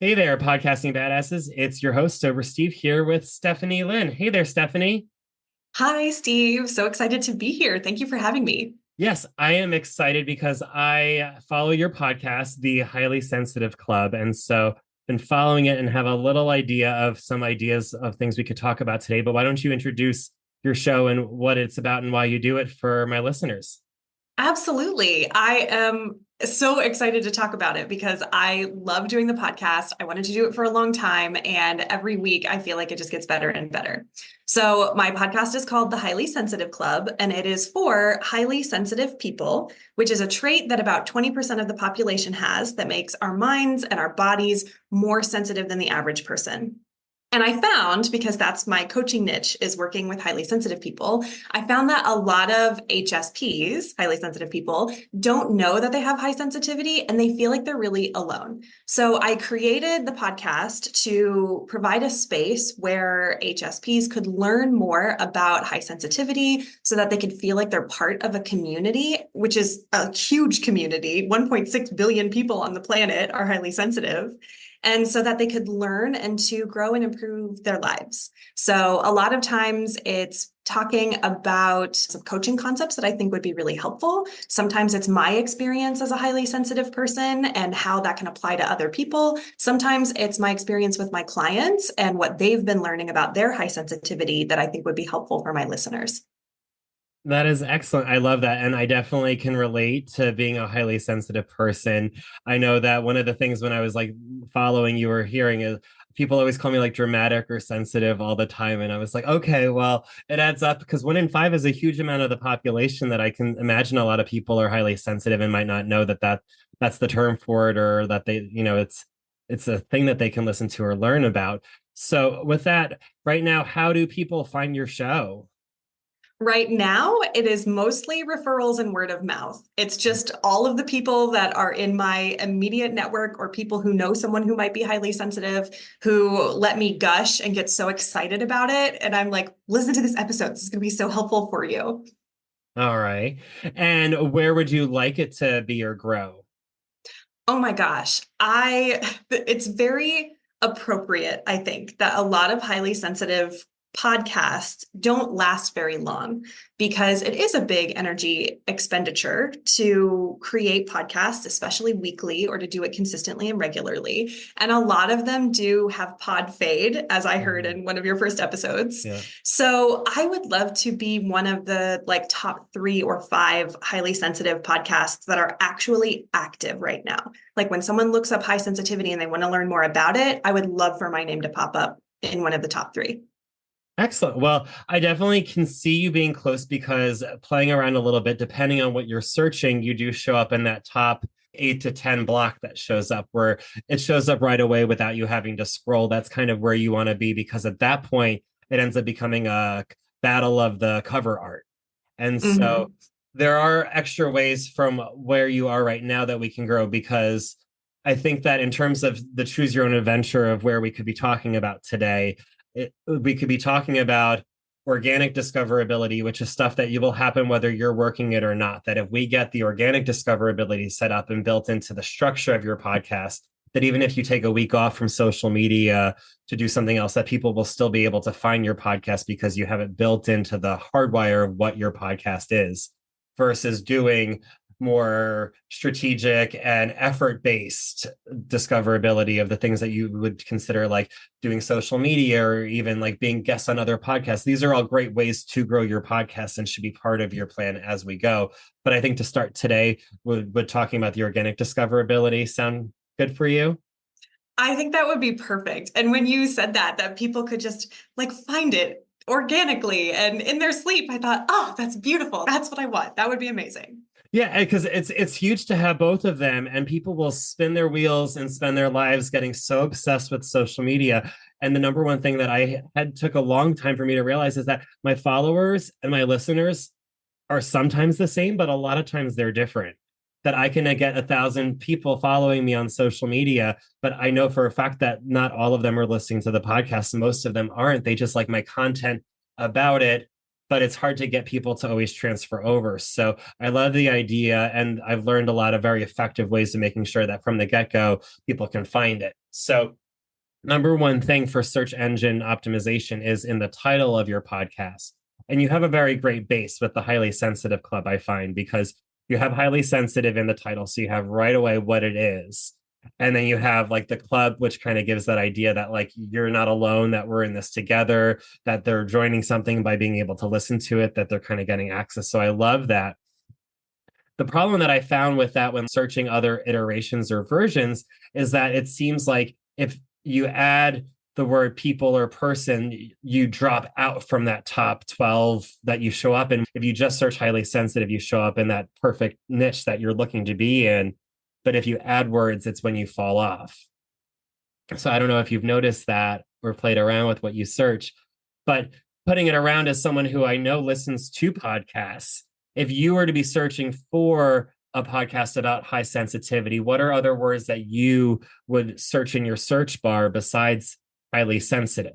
Hey there, podcasting badasses. It's your host, Sober Steve, here with Stephanie Lynn. Hey there, Stephanie. Hi, Steve. So excited to be here. Thank you for having me. Yes, I am excited because I follow your podcast, the Highly Sensitive Club. And so been following it and have a little idea of some ideas of things we could talk about today. But why don't you introduce your show and what it's about and why you do it for my listeners? Absolutely. I am so excited to talk about it because I love doing the podcast. I wanted to do it for a long time, and every week I feel like it just gets better and better. So, my podcast is called The Highly Sensitive Club, and it is for highly sensitive people, which is a trait that about 20% of the population has that makes our minds and our bodies more sensitive than the average person. And I found, because that's my coaching niche is working with highly sensitive people, I found that a lot of HSPs, highly sensitive people, don't know that they have high sensitivity and they feel like they're really alone. So I created the podcast to provide a space where HSPs could learn more about high sensitivity so that they could feel like they're part of a community, which is a huge community. 1.6 billion people on the planet are highly sensitive, and so that they could learn and to grow and improve their lives. So a lot of times it's talking about some coaching concepts that I think would be really helpful. Sometimes it's my experience as a highly sensitive person and how that can apply to other people. Sometimes it's my experience with my clients and what they've been learning about their high sensitivity that I think would be helpful for my listeners. That is excellent. I love that. And I definitely can relate to being a highly sensitive person. I know that one of the things when I was like following you or hearing is people always call me like dramatic or sensitive all the time. And I was like, okay, well, it adds up because 1 in 5 is a huge amount of the population that I can imagine a lot of people are highly sensitive and might not know that's the term for it or that they, it's a thing that they can listen to or learn about. So with that, right now, how do people find your show? Right now, it is mostly referrals and word of mouth. It's just all of the people that are in my immediate network or people who know someone who might be highly sensitive who let me gush and get so excited about it. And I'm like, listen to this episode. This is going to be so helpful for you. All right. And where would you like it to be or grow? Oh my gosh. It's very appropriate, I think, that a lot of highly sensitive podcasts don't last very long because it is a big energy expenditure to create podcasts, especially weekly, or to do it consistently and regularly. And a lot of them do have pod fade, as I heard Mhm. in one of your first episodes. Yeah. So I would love to be one of the like top 3 or 5 highly sensitive podcasts that are actually active right now. Like when someone looks up high sensitivity and they want to learn more about it, I would love for my name to pop up in one of the top 3. Excellent. Well, I definitely can see you being close because playing around a little bit, depending on what you're searching, you do show up in that top 8 to 10 block that shows up where it shows up right away without you having to scroll. That's kind of where you want to be because at that point, it ends up becoming a battle of the cover art. And so Mm-hmm. there are extra ways from where you are right now that we can grow because I think that in terms of the choose your own adventure of where we could be talking about today, we could be talking about organic discoverability, which is stuff that you will happen whether you're working it or not. That if we get the organic discoverability set up and built into the structure of your podcast, that even if you take a week off from social media to do something else, that people will still be able to find your podcast because you have it built into the hardwire of what your podcast is versus doing more strategic and effort based discoverability of the things that you would consider like doing social media or even like being guests on other podcasts. These are all great ways to grow your podcast and should be part of your plan as we go. But I think to start today, would talking about the organic discoverability sound good for you? I think that would be perfect. And when you said that people could just like find it organically and in their sleep, I thought, oh, that's beautiful. That's what I want. That would be amazing. Yeah, because it's huge to have both of them, and people will spin their wheels and spend their lives getting so obsessed with social media. And the number one thing that I had took a long time for me to realize is that my followers and my listeners are sometimes the same, but a lot of times they're different. That I can get 1,000 people following me on social media, but I know for a fact that not all of them are listening to the podcast. Most of them aren't. They just like my content about it but it's hard to get people to always transfer over. So I love the idea, and I've learned a lot of very effective ways of making sure that from the get-go, people can find it. So number one thing for search engine optimization is in the title of your podcast. And you have a very great base with the highly sensitive club, I find, because you have highly sensitive in the title. So you have right away what it is. And then you have like the club, which kind of gives that idea that like you're not alone, that we're in this together, that they're joining something by being able to listen to it, that they're kind of getting access. So I love that. The problem that I found with that when searching other iterations or versions is that it seems like if you add the word people or person, you drop out from that top 12 that you show up in. If you just search highly sensitive, you show up in that perfect niche that you're looking to be in. But if you add words, it's when you fall off. So I don't know if you've noticed that or played around with what you search, but putting it around as someone who I know listens to podcasts, if you were to be searching for a podcast about high sensitivity, what are other words that you would search in your search bar besides highly sensitive?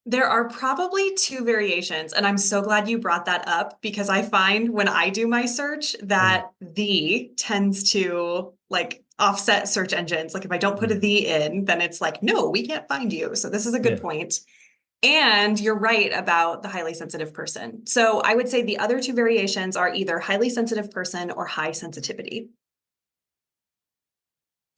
There are probably two variations, and I'm so glad you brought that up because I find when I do my search that the tends to like offset search engines. Like if I don't put a the in, then it's like, no, we can't find you. So this is a good point. And you're right about the highly sensitive person. So I would say the other two variations are either highly sensitive person or high sensitivity.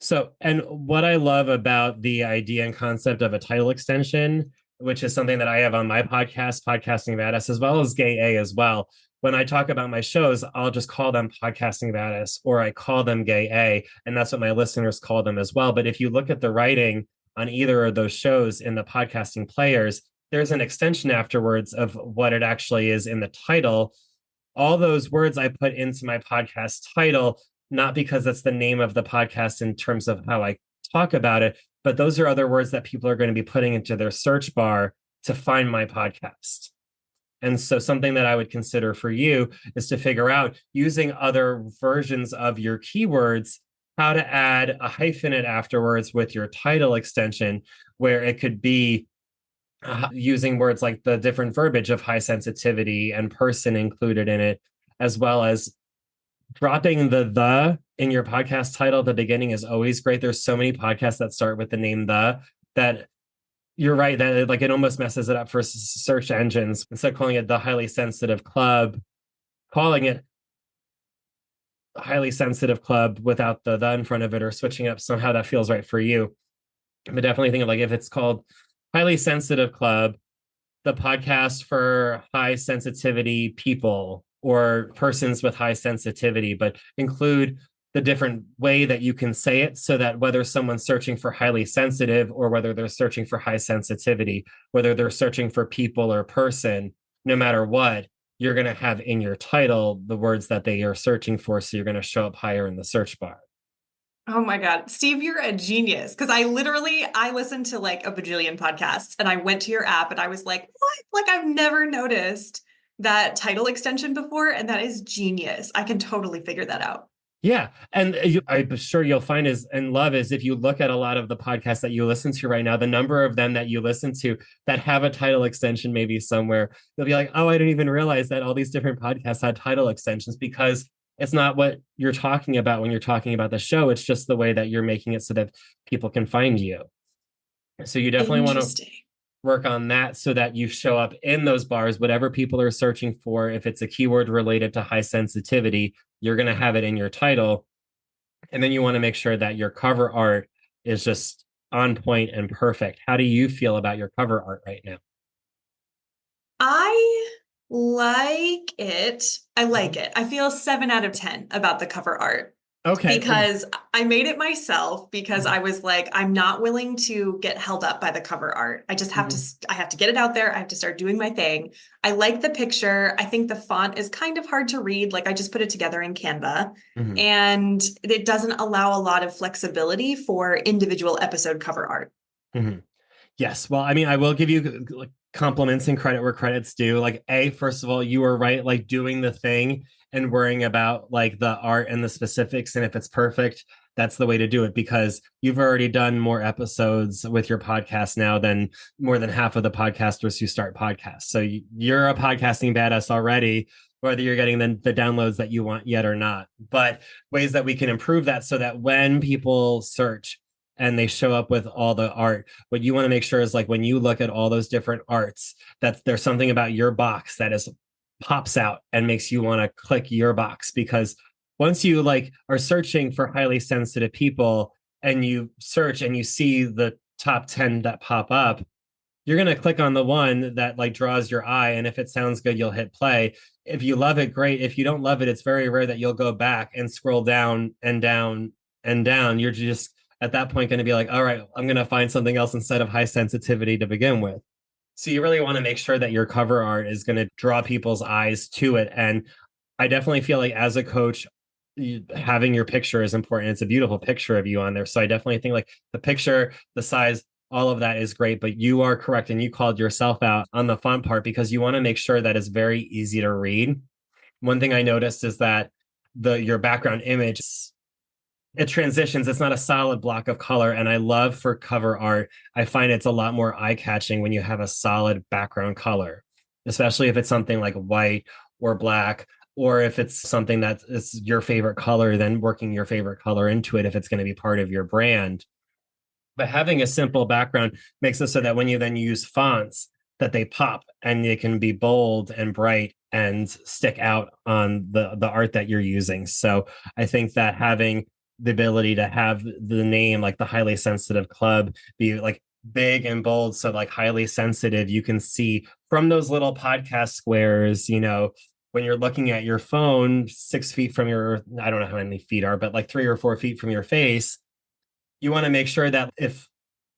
So, and what I love about the idea and concept of a title extension, which is something that I have on my podcast, Podcasting Badass, as well as Gay A as well. When I talk about my shows, I'll just call them Podcasting Badass or I call them Gay A, and that's what my listeners call them as well. But if you look at the writing on either of those shows in the podcasting players, there's an extension afterwards of what it actually is in the title. All those words I put into my podcast title, not because that's the name of the podcast in terms of how I talk about it, but those are other words that people are going to be putting into their search bar to find my podcast. And so something that I would consider for you is to figure out, using other versions of your keywords, how to add a hyphenate afterwards with your title extension, where it could be using words like the different verbiage of high sensitivity and person included in it, as well as dropping the in your podcast title at the beginning is always great. There's so many podcasts that start with the name the, that you're right, that it almost messes it up for search engines. Instead of calling it the highly sensitive club, calling it highly sensitive club without the in front of it, or switching up somehow that feels right for you. But definitely think of like if it's called highly sensitive club, the podcast for high sensitivity people or persons with high sensitivity, but include the different way that you can say it so that whether someone's searching for highly sensitive or whether they're searching for high sensitivity, whether they're searching for people or person, no matter what, you're going to have in your title the words that they are searching for. So you're going to show up higher in the search bar. Oh my God. Steve, you're a genius. Because I listened to like a bajillion podcasts and I went to your app and I was like, what? Like I've never noticed that title extension before. And that is genius. I can totally figure that out. Yeah. And I'm sure you'll find is and love is if you look at a lot of the podcasts that you listen to right now, the number of them that you listen to that have a title extension, maybe somewhere, you'll be like, oh, I didn't even realize that all these different podcasts had title extensions, because it's not what you're talking about when you're talking about the show. It's just the way that you're making it so that people can find you. So you definitely want to work on that so that you show up in those bars, whatever people are searching for. If it's a keyword related to high sensitivity, you're going to have it in your title. And then you want to make sure that your cover art is just on point and perfect. How do you feel about your cover art right now? I like it. I feel 7 out of 10 about the cover art. Okay. Because I made it myself because I was like, I'm not willing to get held up by the cover art. I just have I have to get it out there. I have to start doing my thing. I like the picture. I think the font is kind of hard to read. Like I just put it together in Canva and it doesn't allow a lot of flexibility for individual episode cover art. Yes. Well, I mean, I will give you compliments and credit where credit's due. Like, first of all, you were right, like doing the thing and worrying about like the art and the specifics and if it's perfect. that's the way to do it, because you've already done more episodes with your podcast now than more than half of the podcasters who start podcasts. So you're a podcasting badass already, whether you're getting the downloads that you want yet or not. But ways that we can improve that so that when people search and they show up with all the art, what you want to make sure is like when you look at all those different arts, that there's something about your box that is pops out and makes you want to click your box. Because once you like are searching for highly sensitive people and you search and you see the top 10 that pop up, you're going to click on the one that like draws your eye. And if it sounds good, you'll hit play. If you love it, great. If you don't love it, it's very rare that you'll go back and scroll down and down and down. You're just at that point going to be like, all right, I'm going to find something else instead of high sensitivity to begin with. So you really want to make sure that your cover art is going to draw people's eyes to it. And I definitely feel like as a coach, having your picture is important. It's a beautiful picture of you on there. So I definitely think like the picture, the size, all of that is great, but you are correct. And you called yourself out on the font part because you want to make sure that it's very easy to read. One thing I noticed is that your background image, it transitions. It's not a solid block of color. And I love for cover art, I find it's a lot more eye-catching when you have a solid background color, especially if it's something like white or black, or if it's something that is your favorite color, then working your favorite color into it if it's going to be part of your brand. But having a simple background makes it so that when you then use fonts, that they pop and they can be bold and bright and stick out on the art that you're using. So I think that having the ability to have the name like the Highly Sensitive Club be like big and bold, so like highly sensitive, you can see from those little podcast squares, when you're looking at your phone 6 feet from your, I don't know how many feet are, but like 3 or 4 feet from your face, you want to make sure that if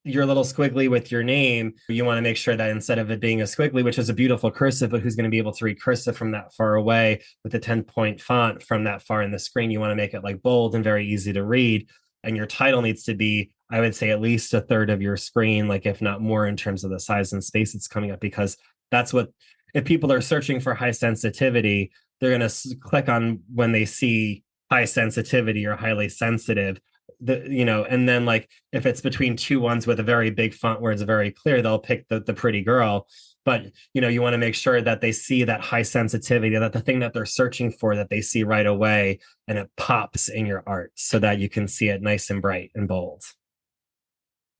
you're a little squiggly with your name, you want to make sure that instead of it being a squiggly, which is a beautiful cursive, but who's going to be able to read cursive from that far away with the 10-point font from that far in the screen, you want to make it like bold and very easy to read. And your title needs to be, I would say, at least a third of your screen, like if not more in terms of the size and space it's coming up, because that's what, if people are searching for high sensitivity, they're going to click on when they see high sensitivity or highly sensitive. And then like if it's between two ones with a very big font where it's very clear, they'll pick the pretty girl. But you want to make sure that they see that high sensitivity, that the thing that they're searching for, that they see right away, and it pops in your art so that you can see it nice and bright and bold.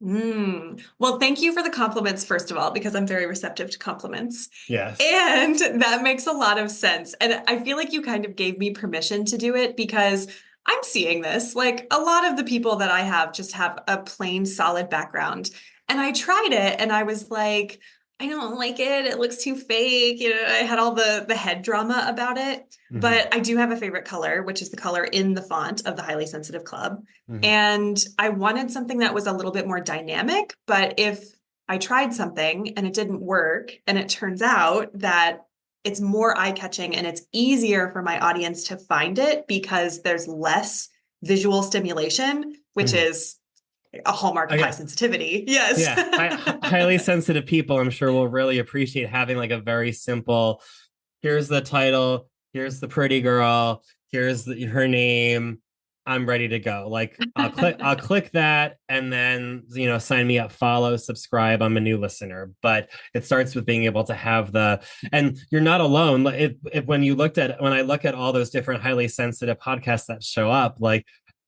Well, thank you for the compliments, first of all, because I'm very receptive to compliments. Yes. And that makes a lot of sense. And I feel like you kind of gave me permission to do it because I'm seeing this. Like a lot of the people that I have just have a plain solid background. And I tried it and I was like, I don't like it. It looks too fake. I had all the head drama about it. Mm-hmm. But I do have a favorite color, which is the color in the font of the Highly Sensitive Club. Mm-hmm. And I wanted something that was a little bit more dynamic. But if I tried something and it didn't work, and it turns out that it's more eye-catching and it's easier for my audience to find it because there's less visual stimulation, which mm-hmm. is a hallmark of high sensitivity. Yes. Yeah. Highly sensitive people, I'm sure, will really appreciate having like a very simple, here's the title, here's the pretty girl, here's her name, I'm ready to go. Like I'll click that and then, sign me up, follow, subscribe. I'm a new listener. But it starts with being able to have and you're not alone. When I look at all those different highly sensitive podcasts that show up, like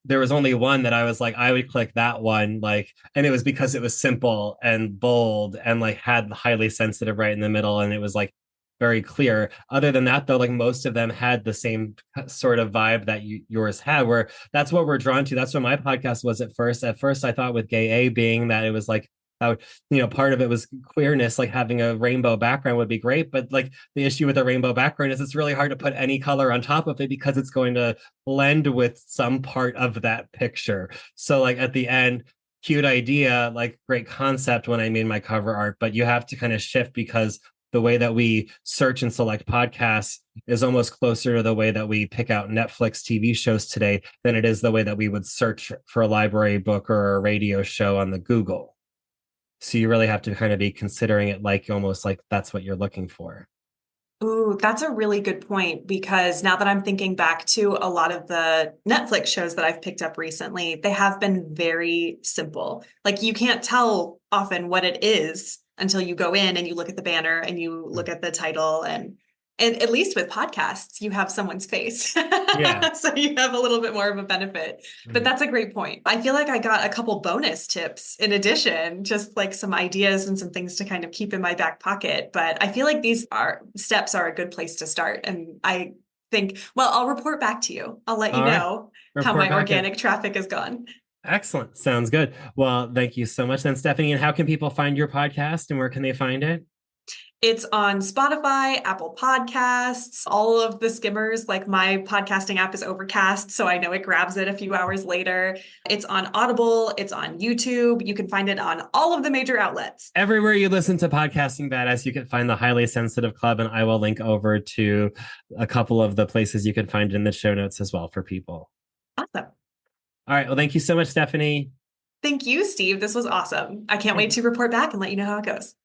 there was only one that I was like, I would click that one, and it was because it was simple and bold and like had highly sensitive right in the middle. And it was like very clear. Other than that, though, like most of them had the same sort of vibe that yours had, where that's what we're drawn to. That's what my podcast was at first. At first, I thought with Gay A being that it was like, part of it was queerness, like having a rainbow background would be great. But like the issue with a rainbow background is it's really hard to put any color on top of it because it's going to blend with some part of that picture. So like at the end, cute idea, like great concept when I made my cover art, but you have to kind of shift because the way that we search and select podcasts is almost closer to the way that we pick out Netflix TV shows today than it is the way that we would search for a library book or a radio show on the Google. So you really have to kind of be considering it like almost like that's what you're looking for. Ooh, that's a really good point because now that I'm thinking back to a lot of the Netflix shows that I've picked up recently, they have been very simple. Like you can't tell often what it is until you go in and you look at the banner and you look at the title and at least with podcasts, you have someone's face. Yeah. So you have a little bit more of a benefit. But Mhm. that's a great point. I feel like I got a couple bonus tips in addition, just like some ideas and some things to kind of keep in my back pocket. But I feel like these are steps are a good place to start. And I think, well, I'll report back to you. I'll let you All right. know how Report my back at organic traffic has gone. excellent. Sounds good. Well, thank you so much then, Stephanie. And how can people find your podcast and where can they find it? It's on Spotify, Apple Podcasts, all of the skimmers. Like my podcasting app is Overcast, so I know it grabs it a few hours later. It's on Audible, it's on YouTube. You can find it on all of the major outlets. Everywhere you listen to Podcasting Badass, you can find the Highly Sensitive Club, and I will link over to a couple of the places you can find it in the show notes as well for people. Awesome. All right. Well, thank you so much, Stephanie. Thank you, Steve. This was awesome. I can't wait to report back and let you know how it goes.